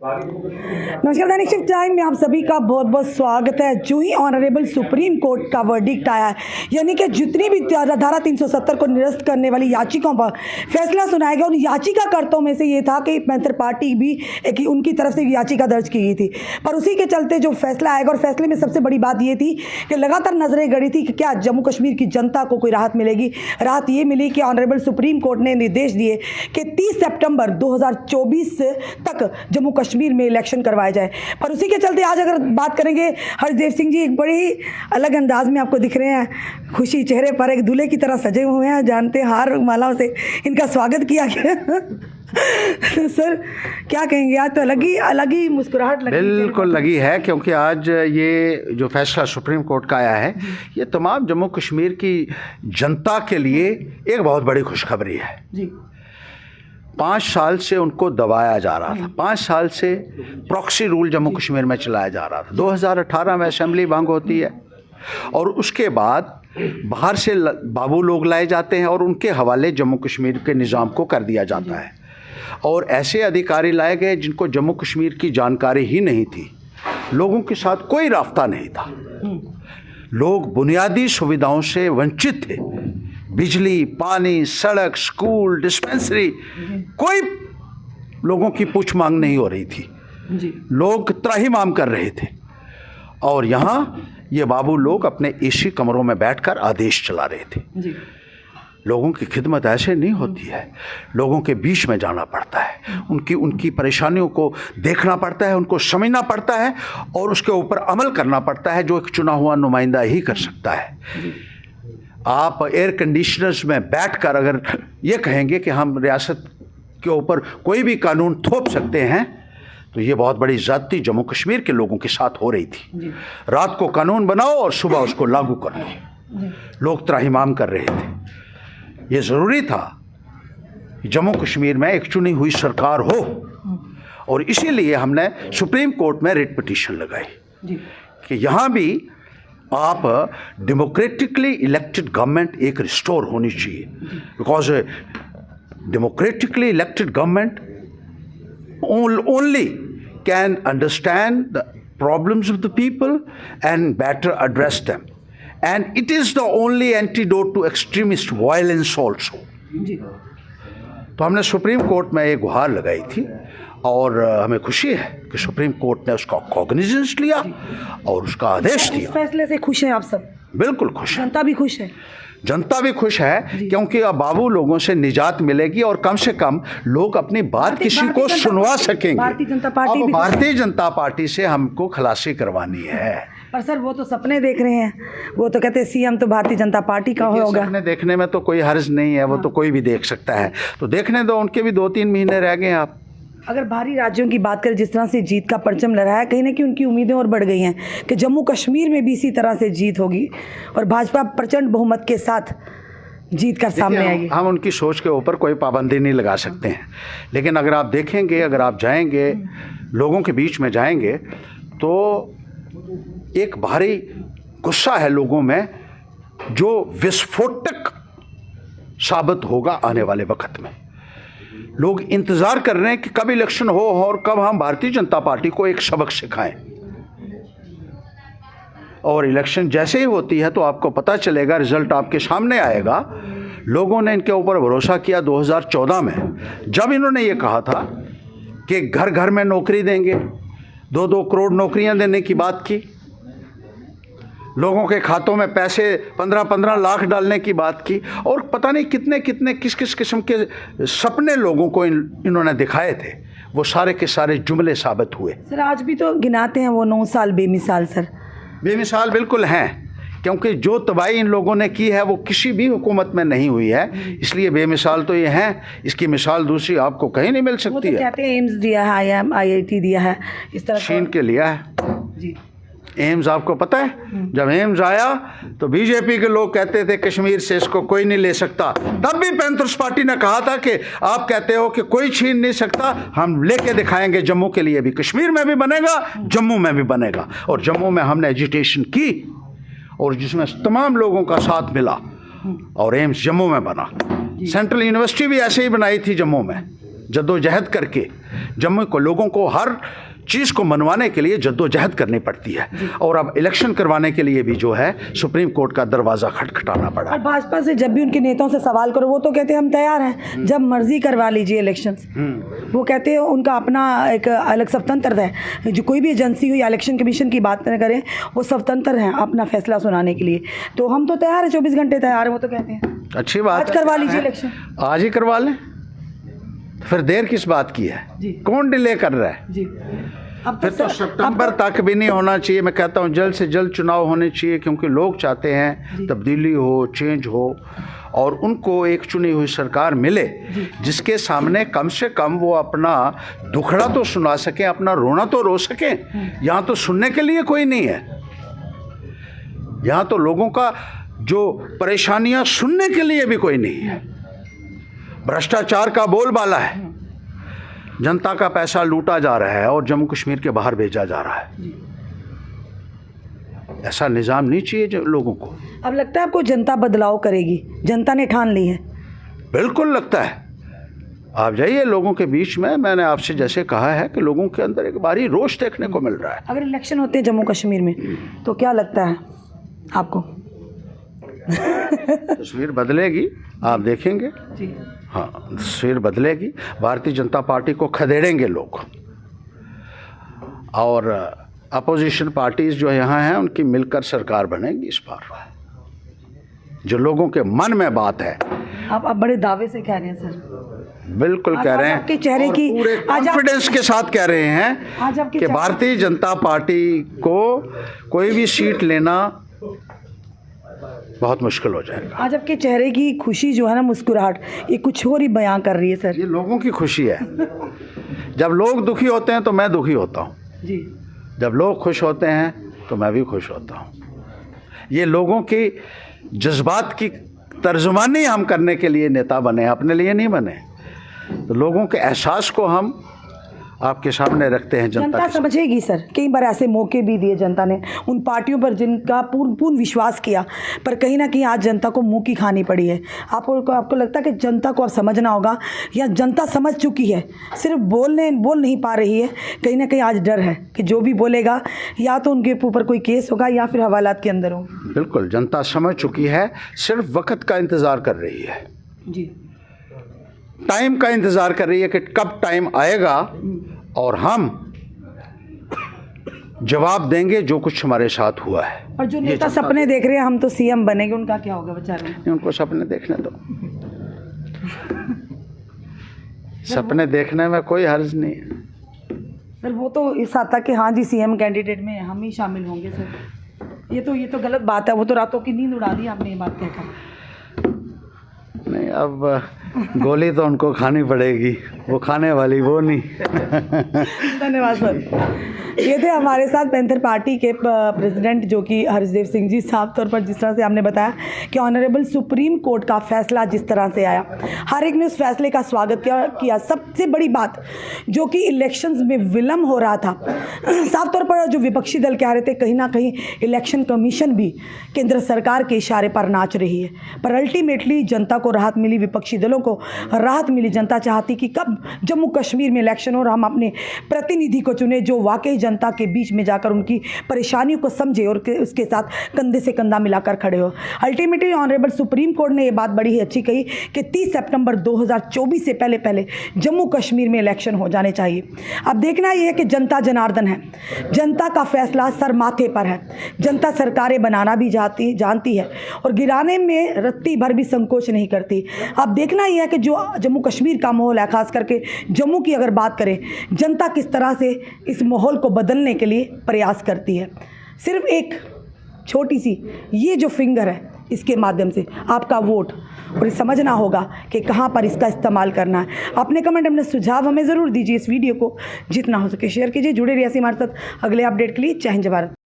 नमस्कार, दैनिक shift time में आप सभी का बहुत बहुत स्वागत है। जो ही ऑनरेबल सुप्रीम कोर्ट का वर्डिक्ट आया है, यानी कि जितनी भी धारा 370 को निरस्त करने वाली याचिकाओं पर फैसला सुनाया गया, उन याचिकाकर्ताओं में से ये था कि पैंथर पार्टी भी एक उनकी तरफ से याचिका दर्ज की गई थी। पर उसी के चलते जो फैसला आएगा, और फैसले में सबसे बड़ी बात ये थी कि लगातार नजरें गड़ी थी कि क्या जम्मू कश्मीर की जनता को कोई राहत मिलेगी। राहत ये मिली कि ऑनरेबल सुप्रीम कोर्ट ने निर्देश दिए कि 30 सितंबर 2024 तक जम्मू कश्मीर में इलेक्शन करवाया जाए। पर उसी के चलते आज अगर बात करेंगे, हर्षदेव सिंह जी एक बड़ी अलग अंदाज में आपको दिख रहे हैं, खुशी चेहरे पर, एक दूल्हे की तरह सजे हुए हैं। जानते हैं हार मालाओं से इनका स्वागत किया गया। सर क्या कहेंगे, आज तो अलग ही मुस्कुराहट लगी, बिल्कुल लगी है, क्योंकि आज ये जो फैसला सुप्रीम कोर्ट का आया है, ये तमाम जम्मू कश्मीर की जनता के लिए एक बहुत बड़ी खुशखबरी है जी। 5 साल से उनको दबाया जा रहा था, 5 साल से प्रॉक्सी रूल जम्मू कश्मीर में चलाया जा रहा था। 2018 में असेंबली भंग होती है और उसके बाद बाहर से बाबू लोग लाए जाते हैं और उनके हवाले जम्मू कश्मीर के निज़ाम को कर दिया जाता है। और ऐसे अधिकारी लाए गए जिनको जम्मू कश्मीर की जानकारी ही नहीं थी, लोगों के साथ कोई रास्ता नहीं था, लोग बुनियादी सुविधाओं से वंचित थे। बिजली, पानी, सड़क, स्कूल, डिस्पेंसरी, कोई लोगों की पूछ मांग नहीं हो रही थी जी। लोग त्राहिमाम कर रहे थे और यहाँ ये बाबू लोग अपने एसी कमरों में बैठकर आदेश चला रहे थे जी। लोगों की खिदमत ऐसे नहीं होती है, लोगों के बीच में जाना पड़ता है, उनकी परेशानियों को देखना पड़ता है, उनको समझना पड़ता है और उसके ऊपर अमल करना पड़ता है, जो एक चुना हुआ नुमाइंदा ही कर सकता है जी। आप एयर कंडीशनर्स में बैठकर अगर ये कहेंगे कि हम रियासत के ऊपर कोई भी कानून थोप सकते हैं, तो ये बहुत बड़ी ज़्यादती जम्मू कश्मीर के लोगों के साथ हो रही थी। रात को कानून बनाओ और सुबह उसको लागू कर लो, लोग त्राहिमाम कर रहे थे। ये ज़रूरी था कि जम्मू कश्मीर में एक चुनी हुई सरकार हो और इसीलिए हमने सुप्रीम कोर्ट में रिट पिटीशन लगाई कि यहाँ भी आप डेमोक्रेटिकली इलेक्टेड गवर्नमेंट एक रिस्टोर होनी चाहिए, because democratically elected government only can understand the problems of the people and better address them, and it is the only antidote to extremist violence also. तो हमने सुप्रीम कोर्ट में एक गुहार लगाई थी और हमें खुशी है कि सुप्रीम कोर्ट ने उसका कॉग्निजेंस लिया और उसका आदेश दिया। इस फैसले से खुश हैं आप सब? बिल्कुल खुश है, जनता भी खुश है, जनता भी खुश है, क्योंकि अब बाबू लोगों से निजात मिलेगी और कम से कम लोग अपनी बात किसी को सुनवा सकेंगे। भारतीय जनता पार्टी से हमको खलासी करवानी है। पर सर वो तो सपने देख रहे हैं, वो तो कहते हैं सीएम तो भारतीय जनता पार्टी का होगा। सपने देखने में तो कोई हर्ज नहीं है, वो तो कोई भी देख सकता है, तो देखने दो, उनके भी 2-3 महीने रह गए। आप अगर बाहरी राज्यों की बात करें, जिस तरह से जीत का परचम लहराया, कहीं ना कहीं उनकी उम्मीदें और बढ़ गई हैं कि जम्मू कश्मीर में भी इसी तरह से जीत होगी और भाजपा प्रचंड बहुमत के साथ जीत कर सामने आएगी। हम उनकी सोच के ऊपर कोई पाबंदी नहीं लगा सकते हैं, लेकिन अगर आप देखेंगे, अगर आप जाएंगे, लोगों के बीच में जाएंगे, तो एक भारी गुस्सा है लोगों में जो विस्फोटक साबित होगा आने वाले वक्त में। लोग इंतज़ार कर रहे हैं कि कब इलेक्शन हो और कब हम भारतीय जनता पार्टी को एक सबक सिखाएं। और इलेक्शन जैसे ही होती है तो आपको पता चलेगा, रिजल्ट आपके सामने आएगा। लोगों ने इनके ऊपर भरोसा किया 2014 में, जब इन्होंने ये कहा था कि घर घर में नौकरी देंगे, 2-2 करोड़ नौकरियां देने की बात की, लोगों के खातों में पैसे 15-15 लाख डालने की बात की, और पता नहीं कितने कितने किस किस किस्म के सपने लोगों को इन्होंने दिखाए थे, वो सारे के सारे जुमले साबित हुए। सर आज भी तो गिनाते हैं वो 9 साल बेमिसाल। सर बेमिसाल बिल्कुल हैं, क्योंकि जो तबाही इन लोगों ने की है वो किसी भी हुकूमत में नहीं हुई है, इसलिए बेमिसाल तो ये हैं। इसकी मिसाल दूसरी आपको कहीं नहीं मिल सकती है। कहते हैं एम्स दिया है, IIT दिया है, इस तरह चीन के लिया है जी। एम्स आपको पता है, जब एम्स आया तो बीजेपी के लोग कहते थे कश्मीर से इसको कोई नहीं ले सकता, तब भी पैंथर्स पार्टी ने कहा था कि आप कहते हो कि कोई छीन नहीं सकता, हम लेके दिखाएंगे, जम्मू के लिए भी, कश्मीर में भी बनेगा, जम्मू में भी बनेगा। और जम्मू में हमने एजिटेशन की और जिसमें तमाम लोगों का साथ मिला और एम्स जम्मू में बना। सेंट्रल यूनिवर्सिटी भी ऐसे ही बनाई थी जम्मू में, जद्दोजहद करके जम्मू को लोगों को हर चीज़ को मनवाने के लिए जद्दोजहद करनी पड़ती है, और अब इलेक्शन करवाने के लिए भी जो है सुप्रीम कोर्ट का दरवाज़ा खटखटाना पड़ा। और भाजपा से जब भी उनके नेताओं से सवाल करो वो तो कहते हैं हम तैयार हैं, जब मर्जी करवा लीजिए इलेक्शंस। वो कहते हैं उनका अपना एक अलग स्वतंत्र है, जो कोई भी एजेंसी हो या इलेक्शन कमीशन की बात न करें, वो स्वतंत्र हैं अपना फैसला सुनाने के लिए। तो हम तो तैयार हैं, 24 घंटे तैयार हैं, वो तो कहते हैं। अच्छी बात आज करवा लीजिए इलेक्शन, आज ही करवा लें, फिर देर किस बात की है? कौन डिले कर रहा है जी? अब फिर तो सितंबर तक भी नहीं होना चाहिए। मैं कहता हूँ जल्द से जल्द चुनाव होने चाहिए, क्योंकि लोग चाहते हैं तब्दीली हो, चेंज हो, और उनको एक चुनी हुई सरकार मिले जिसके सामने कम से कम वो अपना दुखड़ा तो सुना सकें, अपना रोना तो रो सकें। यहाँ तो सुनने के लिए कोई नहीं है, यहाँ तो लोगों का जो परेशानियाँ सुनने के लिए भी कोई नहीं है। भ्रष्टाचार का बोलबाला है, जनता का पैसा लूटा जा रहा है और जम्मू कश्मीर के बाहर भेजा जा रहा है। ऐसा निज़ाम नहीं चाहिए जो लोगों को। अब लगता है आपको जनता बदलाव करेगी, जनता ने ठान ली है? बिल्कुल लगता है। आप जाइए लोगों के बीच में, मैंने आपसे जैसे कहा है कि लोगों के अंदर एक भारी रोष देखने को मिल रहा है। अगर इलेक्शन होते हैं जम्मू कश्मीर में तो क्या लगता है आपको? तस्वीर बदलेगी, आप देखेंगे जी। हाँ, तस्वीर बदलेगी। भारतीय जनता पार्टी को खदेड़ेंगे लोग, और अपोजिशन पार्टीज जो यहाँ हैं उनकी मिलकर सरकार बनेगी इस बार, जो लोगों के मन में बात है। आप बड़े दावे से कह रहे हैं सर? बिल्कुल कह रहे हैं, आपके चेहरे की पूरे कॉन्फिडेंस के साथ कह रहे हैं कि भारतीय जनता पार्टी को कोई भी सीट लेना बहुत मुश्किल हो जाएगा। आज आपके चेहरे की खुशी जो है ना, मुस्कुराहट, ये कुछ और ही बयां कर रही है सर। ये लोगों की खुशी है। जब लोग दुखी होते हैं तो मैं दुखी होता हूँ जी। जब लोग खुश होते हैं तो मैं भी खुश होता हूँ। ये लोगों की जज्बात की तर्जुमानी हम करने के लिए नेता बने, अपने लिए नहीं बने। तो लोगों के एहसास को हम आपके सामने रखते हैं। जनता समझेगी सर। कई बार ऐसे मौके भी दिए जनता ने उन पार्टियों पर जिनका पूर्ण विश्वास किया, पर कहीं ना कहीं आज जनता को मुंह की खानी पड़ी है। आपको लगता है कि जनता को अब समझना होगा, या जनता समझ चुकी है, सिर्फ बोल नहीं पा रही है? कहीं ना कहीं आज डर है कि जो भी बोलेगा या तो उनके ऊपर कोई केस होगा या फिर हवालात के अंदर हो। बिल्कुल, जनता समझ चुकी है, सिर्फ वक्त का इंतज़ार कर रही है जी। टाइम का इंतज़ार कर रही है कि कब टाइम आएगा और हम जवाब देंगे जो कुछ हमारे साथ हुआ है। और जो नेता सपने देख रहे हैं हम तो सीएम बनेंगे, उनका क्या होगा बेचारे? उनको सपने देखने दो। सपने देखने में कोई हर्ज नहीं है सर। वो तो इस आता कि हाँ जी सीएम कैंडिडेट में हम ही शामिल होंगे सर। ये तो गलत बात है। वो तो रातों की नींद उड़ा दी आपने ये बात कहकर। नहीं, अब गोली तो उनको खानी पड़ेगी, वो खाने वाली वो नहीं। धन्यवाद सर। ये थे हमारे साथ पैंथर पार्टी के प्रेसिडेंट जो कि हर्षदेव सिंह जी। साफ तौर पर जिस तरह से हमने बताया कि ऑनरेबल सुप्रीम कोर्ट का फैसला जिस तरह से आया, हर एक ने उस फैसले का स्वागत किया। सबसे बड़ी बात जो कि इलेक्शंस में विलम्ब हो रहा था, साफ तौर पर जो विपक्षी दल कह रहे थे कहीं ना कहीं इलेक्शन कमीशन भी केंद्र सरकार के इशारे पर नाच रही है, पर अल्टीमेटली जनता को राहत मिली, विपक्षी दलों को राहत मिली। जनता चाहती कि कब जम्मू कश्मीर में इलेक्शन हो और हम अपने प्रतिनिधि को चुने जो वाकई जनता के बीच में जाकर उनकी परेशानियों को समझे और उसके साथ कंधे से कंधा मिलाकर खड़े हो। अल्टीमेटली ऑनरेबल सुप्रीम कोर्ट ने ये बात बड़ी ही अच्छी कही कि 30 सितंबर 2024 से पहले जम्मू कश्मीर में इलेक्शन हो जाने चाहिए। अब देखना यह है कि जनता जनार्दन है, जनता का फैसला सर माथे पर है। जनता सरकारें बनाना भी जानती है और गिराने में रत्ती भर भी संकोच नहीं करती। अब देखना यह है कि जो जम्मू कश्मीर का माहौल है, खास करके जम्मू की अगर बात करें, जनता किस तरह से इस माहौल को बदलने के लिए प्रयास करती है। सिर्फ एक छोटी सी ये जो फिंगर है, इसके माध्यम से आपका वोट, और समझना होगा कि कहाँ पर इसका इस्तेमाल करना है। अपने कमेंट, अपने सुझाव हमें ज़रूर दीजिए। इस वीडियो को जितना हो सके शेयर कीजिए। जुड़े रहिए हमारे साथ अगले अपडेट के लिए। जय हिंद, जय भारत।